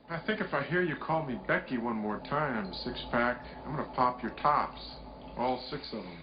I think if I hear you call me Becky one more time, six-pack, I'm gonna pop your tops. All six of them.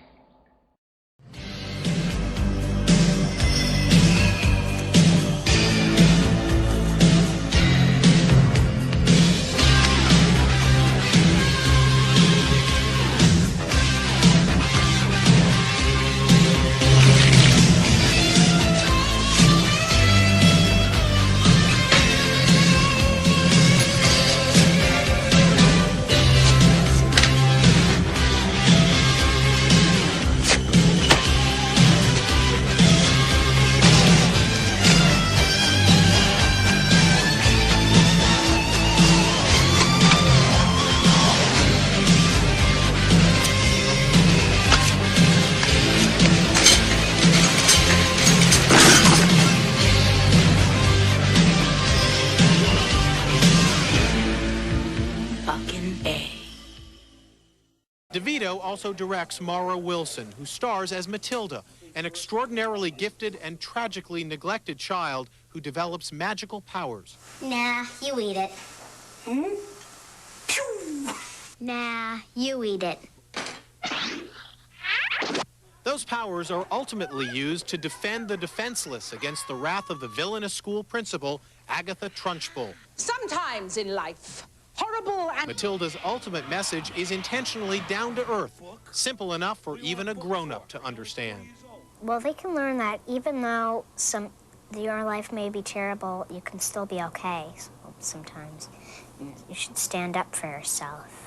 DeVito also directs Mara Wilson, who stars as Matilda, an extraordinarily gifted and tragically neglected child who develops magical powers. Nah, you eat it. Hmm? Nah, you eat it. Those powers are ultimately used to defend the defenseless against the wrath of the villainous school principal, Agatha Trunchbull. Sometimes in life, horrible and... Matilda's ultimate message is intentionally down to earth, simple enough for even a grown-up to understand. Well, they can learn that even though your life may be terrible, you can still be okay sometimes. You should stand up for yourself.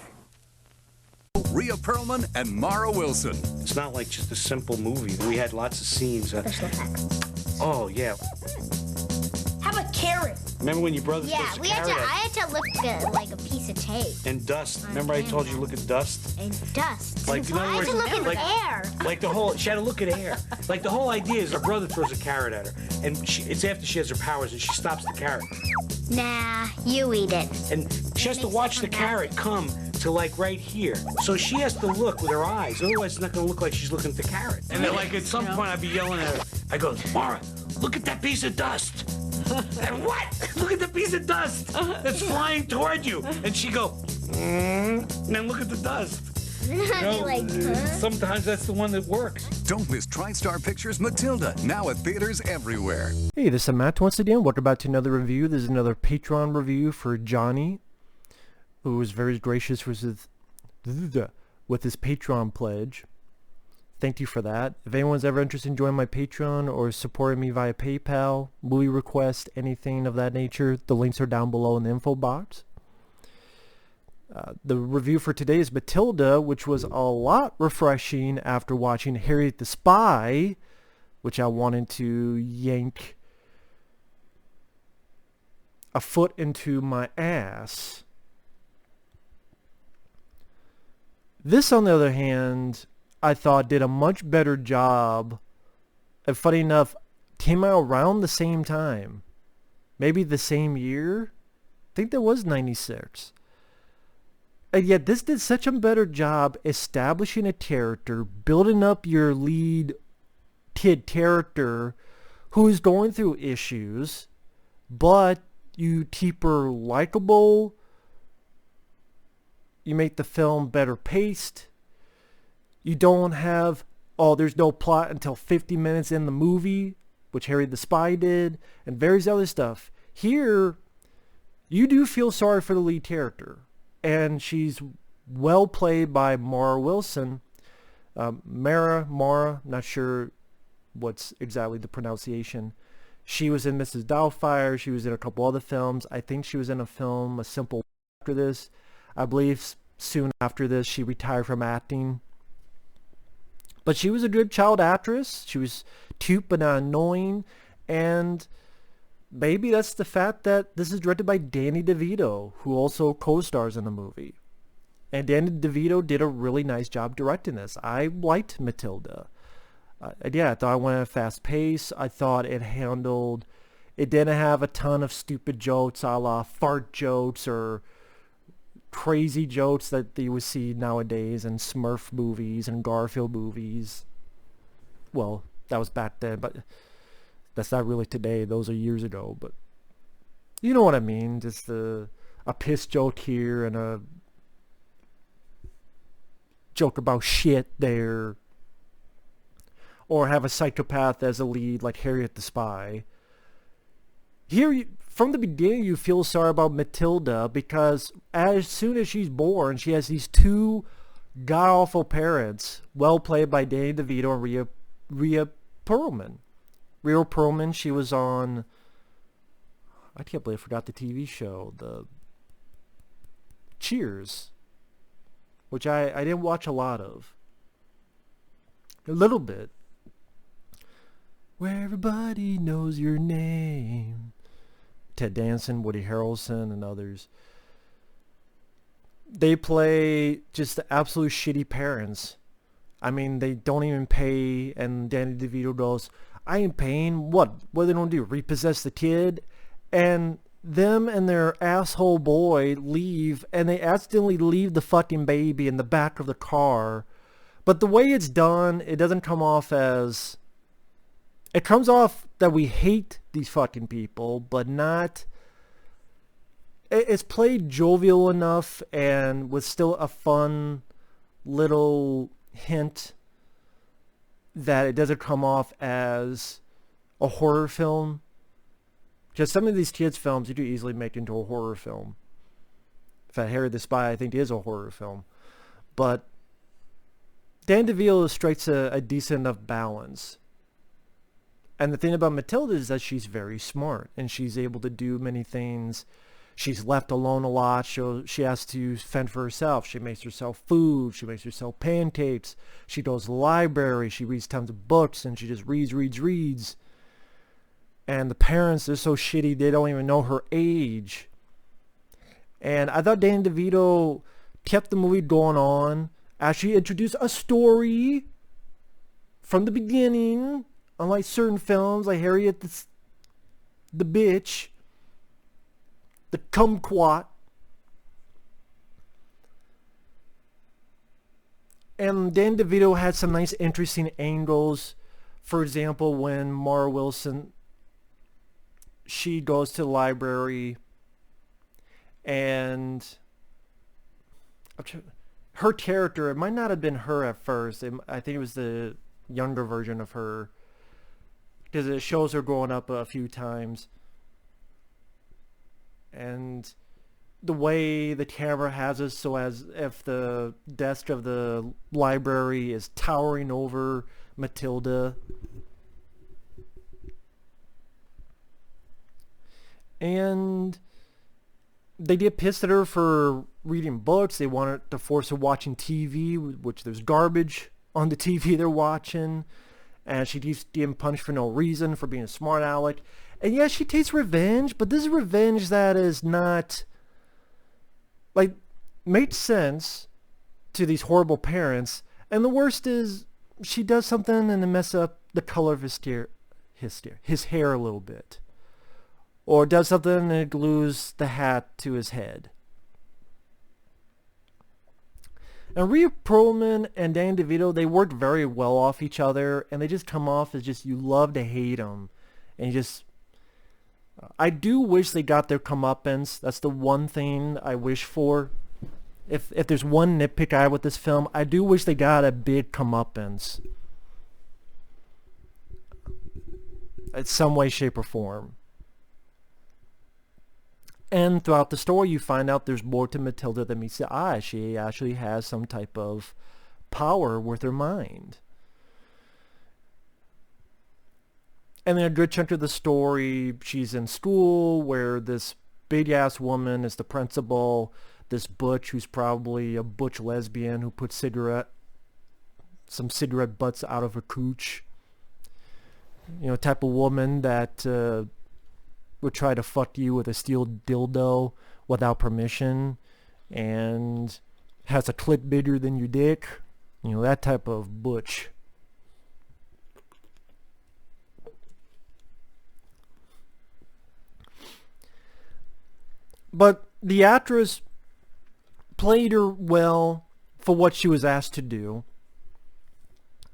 Rhea Perlman and Mara Wilson. It's not like just a simple movie. We had lots of scenes. Special effects. Oh, yeah. Have a carrot. Remember when your brother Yeah, throws a carrot I had to look at like a piece of tape. and dust? Remember I told you look at dust? And dust. Like, in other I had words, to look at like- air. Like she had to look at air. Like the whole idea is her brother throws a carrot at her, and it's after she has her powers, and she stops the carrot, Nah, you eat it. and she has to watch the carrot come to like right here. So she has to look with her eyes, otherwise it's not going to look like she's looking at the carrot. And then like at some point I'd be yelling at her. I go, Mara, look at that piece of dust. And what? Look at the piece of dust that's flying toward you. And she go, and then look at the dust. I'd be like, huh? Sometimes that's the one that works. Don't miss TriStar Pictures' Matilda, now at theaters everywhere. Hey, this is Matt once again. Welcome back to another review. This is another Patreon review for Johnny, who was very gracious with his Patreon pledge. Thank you for that. If anyone's ever interested in joining my Patreon or supporting me via PayPal, movie request, anything of that nature, the links are down below in the info box. The review for today is Matilda, which was a lot refreshing after watching Harriet the Spy, which I wanted to yank a foot into my ass. This, on the other hand, I thought did a much better job. And funny enough, came out around the same time. Maybe the same year? I think that was 96. And yet this did such a better job establishing a character, building up your lead kid character who is going through issues, but you keep her likable. You make the film better paced. You don't have, oh, there's no plot until 50 minutes in the movie, which Harry the Spy did, and various other stuff. Here, you do feel sorry for the lead character. And she's well played by Mara Wilson. Mara, not sure what's exactly the pronunciation. She was in Mrs. Doubtfire. She was in a couple other films. I think she was in a film, A Simple after this. I believe soon after this she retired from acting. But she was a good child actress. She was cute but not annoying. And maybe that's the fact that this is directed by Danny DeVito, who also co-stars in the movie. And Danny DeVito did a really nice job directing this. I liked Matilda. Yeah, I thought it went at a fast pace. I thought it didn't have a ton of stupid jokes, a la fart jokes or crazy jokes that you would see nowadays in Smurf movies and Garfield movies. Well, that was back then, but that's not really today. Those are years ago, but you know what I mean. Just a piss joke here and a joke about shit there, or have a psychopath as a lead like Harriet the Spy. Here, from the beginning, you feel sorry about Matilda because as soon as she's born, she has these two god-awful parents, well played by Danny DeVito and Rhea Perlman. Rhea Perlman, she was on, I can't believe I forgot the TV show, the Cheers, which I didn't watch a lot of. A little bit. Where everybody knows your name. Ted Danson, Woody Harrelson, and others. They play just the absolute shitty parents. I mean, they don't even pay, and Danny DeVito goes, I ain't paying. What do they don't do? Repossess the kid? And them and their asshole boy leave, and they accidentally leave the fucking baby in the back of the car. But the way it's done, it doesn't come off as... It comes off that we hate these fucking people, but not... It's played jovial enough and with still a fun little hint that it doesn't come off as a horror film. Because some of these kids' films you could easily make into a horror film. In fact, Harry the Spy, I think, is a horror film. But Dan DeVito strikes a decent enough balance. And the thing about Matilda is that she's very smart, and she's able to do many things. She's left alone a lot, so she has to fend for herself. She makes herself food, she makes herself pancakes, she goes to the library, she reads tons of books, and she just reads. And the parents are so shitty, they don't even know her age. And I thought Danny DeVito kept the movie going on, actually introduced a story from the beginning. Unlike certain films like Harriet the Bitch, the Kumquat, and Dan DeVito had some nice interesting angles. For example, when Mara Wilson, she goes to the library and her character, it might not have been her at first. I think it was the younger version of her, because it shows her growing up a few times. And the way the camera has it, so as if the desk of the library is towering over Matilda. And they get pissed at her for reading books. They want to force her watching TV, which there's garbage on the TV they're watching. And she keeps getting punished for no reason, for being a smart aleck. And yes, she takes revenge, but this is revenge that is not, like, makes sense to these horrible parents. And the worst is, she does something and it messes up the color of his hair a little bit. Or does something and it glues the hat to his head. And Rhea Perlman and Danny DeVito, they work very well off each other, and they just come off as just, you love to hate them. And you just, I do wish they got their comeuppance. That's the one thing I wish for. If there's one nitpick I have with this film, I do wish they got a big comeuppance. In some way, shape, or form. And throughout the story, you find out there's more to Matilda than meets the eye. She actually has some type of power with her mind. And then a good chunk of the story, she's in school where this big-ass woman is the principal. This butch, who's probably a butch lesbian who puts some cigarette butts out of her cooch. You know, type of woman that... would try to fuck you with a steel dildo without permission, and has a clit bigger than your dick. You know, that type of butch. But the actress played her well for what she was asked to do.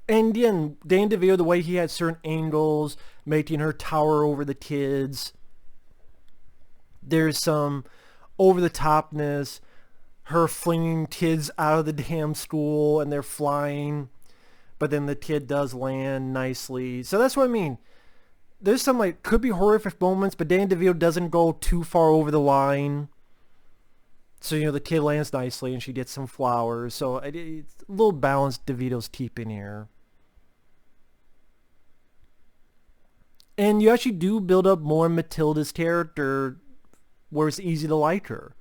And again, Dan DeVito, the way he had certain angles, making her tower over the kids. There's some over-the-topness, her flinging kids out of the damn school and they're flying, but then the kid does land nicely. So that's what I mean. There's some, like, could be horrific moments, but Danny DeVito doesn't go too far over the line. So, you know, the kid lands nicely and she gets some flowers. So it's a little balance DeVito's keeping here. And you actually do build up more Matilda's character where it's easy to like her.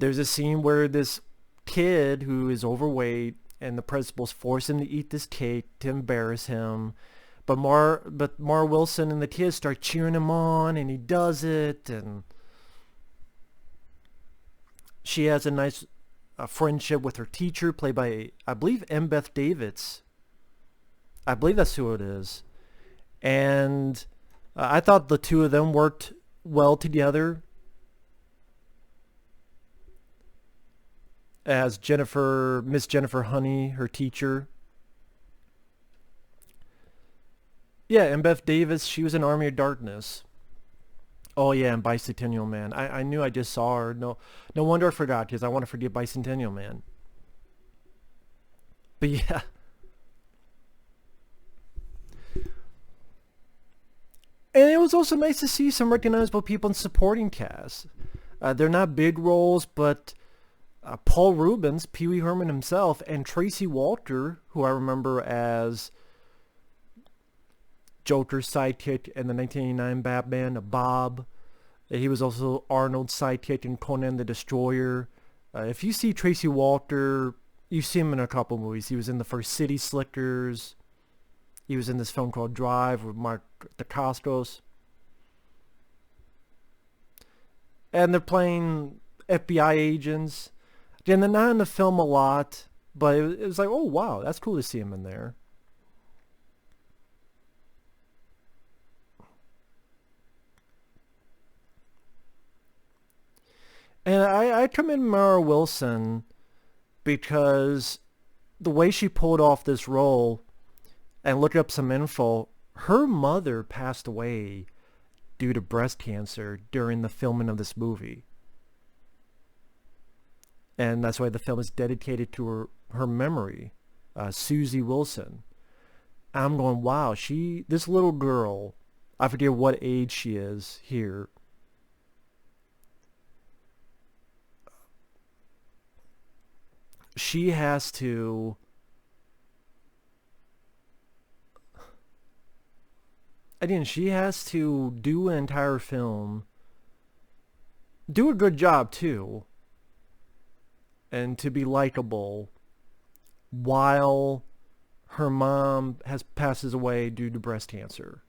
There's a scene where this kid who is overweight and the principal's forcing him to eat this cake to embarrass him. But Mara Wilson and the kids start cheering him on, and he does it, and she has a nice friendship with her teacher, played by, I believe, Embeth Davidtz. I believe that's who it is. And I thought the two of them worked well together. As Miss Jennifer Honey, her teacher. Yeah, and Beth Davis, she was in Army of Darkness. Oh yeah, and Bicentennial Man. I knew I just saw her. No wonder I forgot, because I want to forget Bicentennial Man. But yeah. And it was also nice to see some recognizable people in supporting cast. They're not big roles, but Paul Rubens, Pee Wee Herman himself, and Tracy Walter, who I remember as Joker's sidekick in the 1989 Batman, Bob. He was also Arnold's sidekick in Conan the Destroyer. If you see Tracy Walter, you see him in a couple movies. He was in the first City Slickers. He was in this film called Drive with Mark Dacascos. And they're playing FBI agents. Again, they're not in the film a lot, but it was like, oh wow, that's cool to see him in there. And I commend Mara Wilson because the way she pulled off this role, and looked up some info, her mother passed away due to breast cancer during the filming of this movie. And that's why the film is dedicated to her memory, Susie Wilson. I'm going, wow, this little girl, I forget what age she is here. She has to do an entire film, do a good job too, and to be likable while her mom passes away due to breast cancer.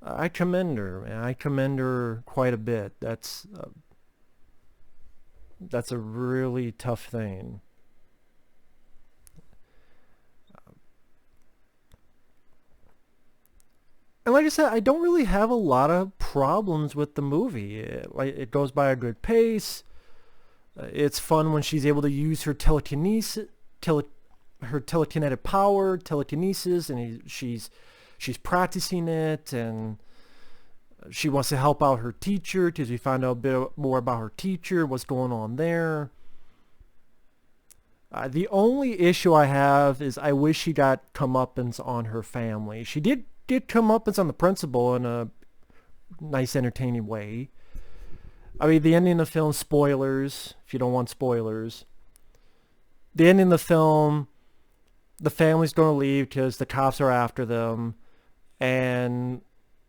I commend her, man. I commend her quite a bit. That's a really tough thing. And like I said, I don't really have a lot of problems with the movie. It goes by a good pace. It's fun when she's able to use her telekinetic power, telekinesis, and she's practicing it, and she wants to help out her teacher because we find out a bit more about her teacher, what's going on there. The only issue I have is I wish she got comeuppance on her family. She did comeuppance on the principal in a nice, entertaining way. I mean, the ending of the film, spoilers, if you don't want spoilers. The ending of the film, the family's going to leave because the cops are after them, and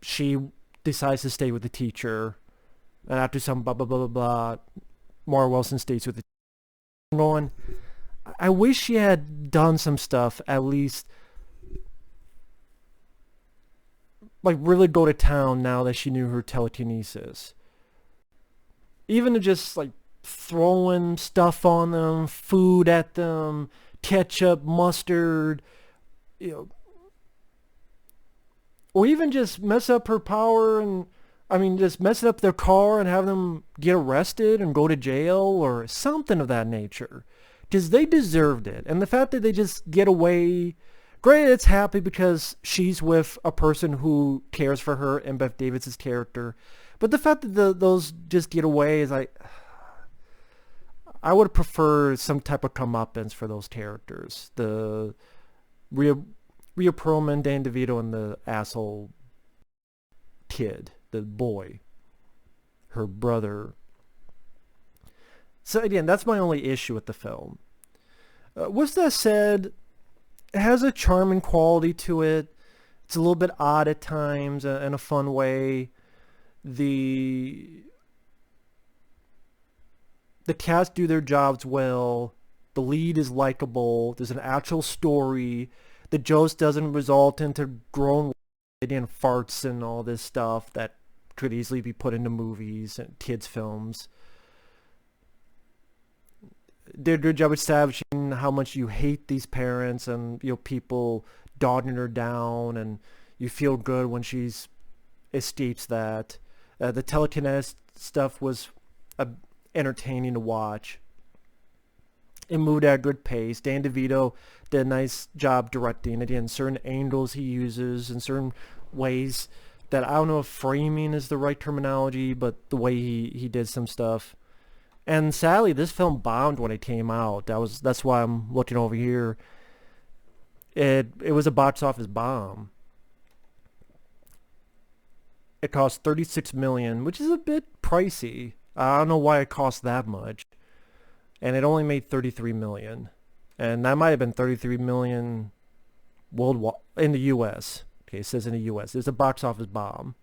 she decides to stay with the teacher. And after some blah, blah, blah, blah, blah, Mara Wilson stays with the teacher. I'm going, I wish she had done some stuff, at least, like, really go to town now that she knew her telekinesis. Even to just, like, throwing stuff on them, food at them, ketchup, mustard, you know, or even just mess up her power and, I mean, just mess up their car and have them get arrested and go to jail or something of that nature. Because they deserved it. And the fact that they just get away, granted, it's happy because she's with a person who cares for her, Embeth Davidtz' character. But the fact that those just get away is I would prefer some type of comeuppance for those characters. The Rhea Perlman, Danny DeVito, and the asshole kid, the boy, her brother. So again, that's my only issue with the film. With that said, it has a charming quality to it. It's a little bit odd at times in a fun way. The cast do their jobs well. The lead is likable. There's an actual story. The jokes doesn't result into grown and farts and all this stuff that could easily be put into movies and kids' films. Did a good job establishing how much you hate these parents and people dogging her down, and you feel good when she's escapes that. The telekinetic stuff was entertaining to watch. It moved at a good pace. Dan DeVito did a nice job directing it in certain angles he uses in certain ways that I don't know if framing is the right terminology, but the way he did some stuff. And sadly, this film bombed when it came out. That's why I'm looking over here. It was a box office bomb. It cost $36 million, which is a bit pricey. I don't know why it cost that much. And it only made $33 million. And that might have been $33 million worldwide in the U.S. Okay, it says in the U.S. It's a box office bomb,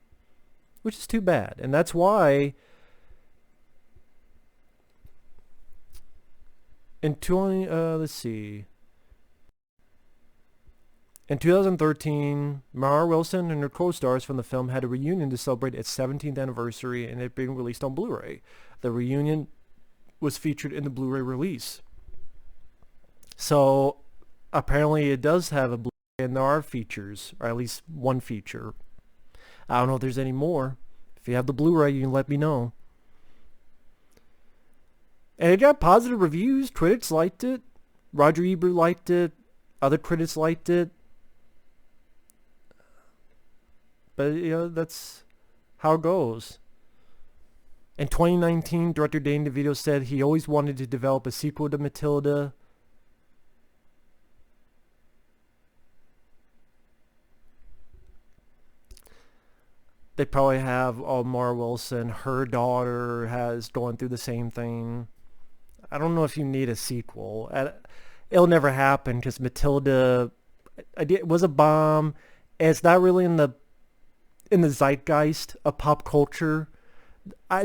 which is too bad. And that's why in 2013, Mara Wilson and her co-stars from the film had a reunion to celebrate its 17th anniversary, and it being released on Blu-ray. The reunion was featured in the Blu-ray release. So apparently it does have a Blu-ray, and there are features, or at least one feature. I don't know if there's any more. If you have the Blu-ray, you can let me know. And it got positive reviews. Critics liked it. Roger Ebert liked it. Other critics liked it. But, that's how it goes. In 2019, director Danny DeVito said he always wanted to develop a sequel to Matilda. They probably have Mara Wilson. Her daughter has gone through the same thing. I don't know if you need a sequel. It'll never happen because Matilda was a bomb. It's not really in the zeitgeist of pop culture.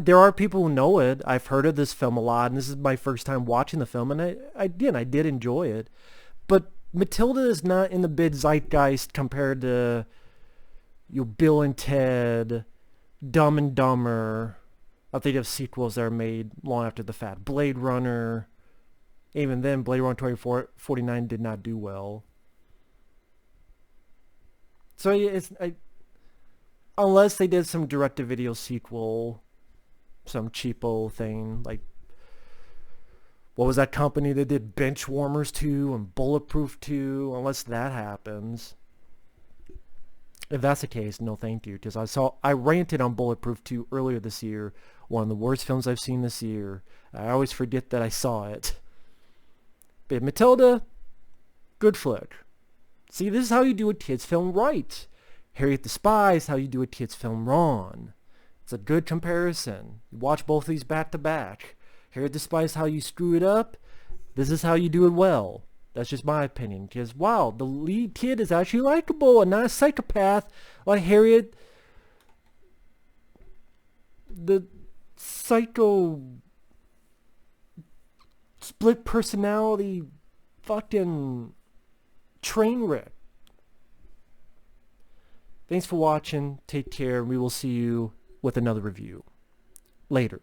There are people who know it. I've heard of this film a lot, and this is my first time watching the film, and I did enjoy it. But Matilda is not in the big zeitgeist compared to Bill and Ted, Dumb and Dumber. I think of sequels that are made long after the fact. Blade Runner. Even then, Blade Runner 2049 did not do well. So unless they did some direct-to-video sequel, some cheapo thing, like, what was that company that did Benchwarmers 2 and Bulletproof 2? Unless that happens. If that's the case, no thank you, because I ranted on Bulletproof 2 earlier this year, one of the worst films I've seen this year. I always forget that I saw it. But Matilda, good flick. See, this is how you do a kid's film right. Harriet the Spy is how you do a kid's film wrong. It's a good comparison. You watch both of these back to back. Harriet the Spy is how you screw it up. This is how you do it well. That's just my opinion. Because, wow, the lead kid is actually likable and not a psychopath like Harriet. The psycho split personality fucking train wreck. Thanks for watching. Take care. And we will see you with another review later.